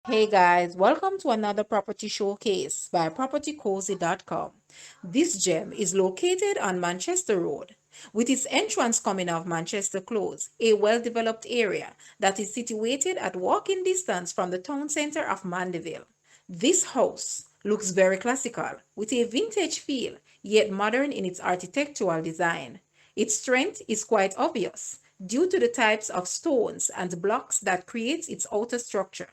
Hey guys, welcome to another property showcase by propertycozy.com. This gem is located on Manchester Road, with its entrance coming off Manchester Close, a well-developed area that is situated at walking distance from the town center of Mandeville. This house looks very classical, with a vintage feel, yet modern in its architectural design. Its strength is quite obvious due to the types of stones and blocks that creates its outer structure.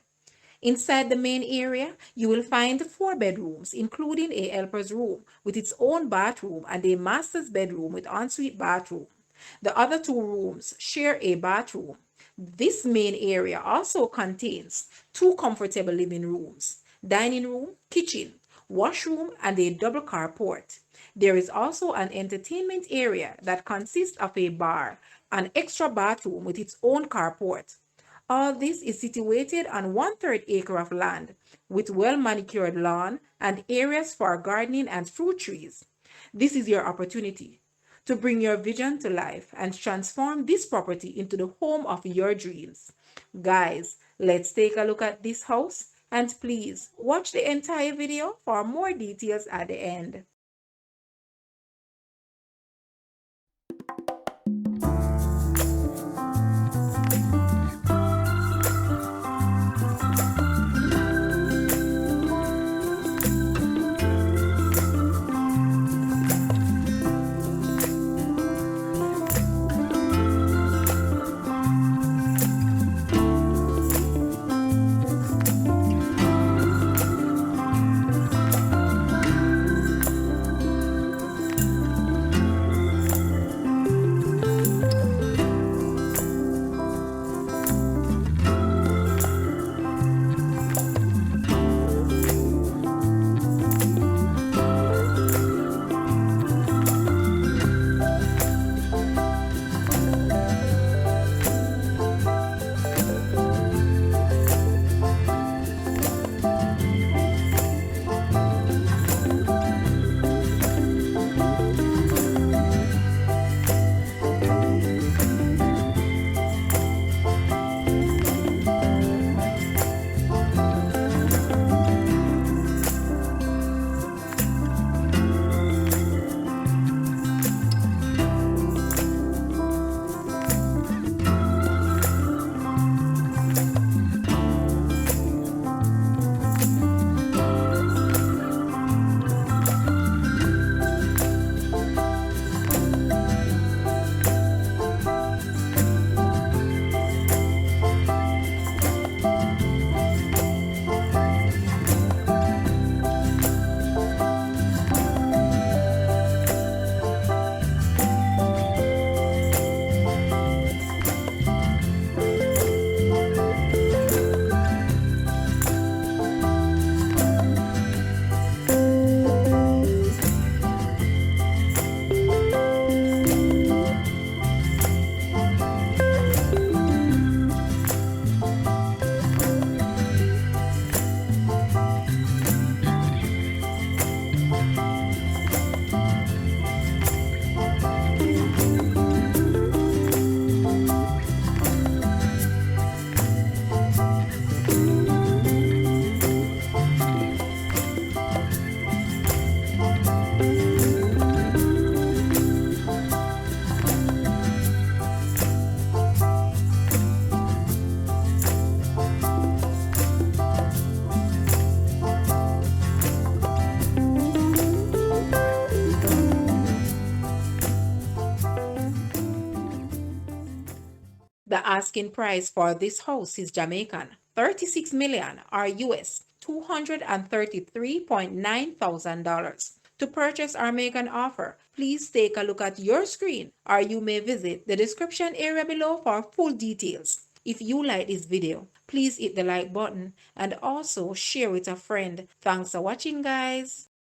Inside the main area, you will find four bedrooms, including a helper's room with its own bathroom and a master's bedroom with ensuite bathroom. The other two rooms share a bathroom. This main area also contains two comfortable living rooms, dining room, kitchen, washroom, and a double carport. There is also an entertainment area that consists of a bar, an extra bathroom with its own carport. All this is situated on 1/3 acre of land with well-manicured lawn and areas for gardening and fruit trees. This is your opportunity to bring your vision to life and transform this property into the home of your dreams. Guys, let's take a look at this house and please watch the entire video for more details at the end. The asking price for this house is Jamaican 36 million or US $233,900. To purchase or make an offer, please take a look at your screen or you may visit the description area below for full details. If you like this video, please hit the like button and also share with a friend. Thanks for watching, guys.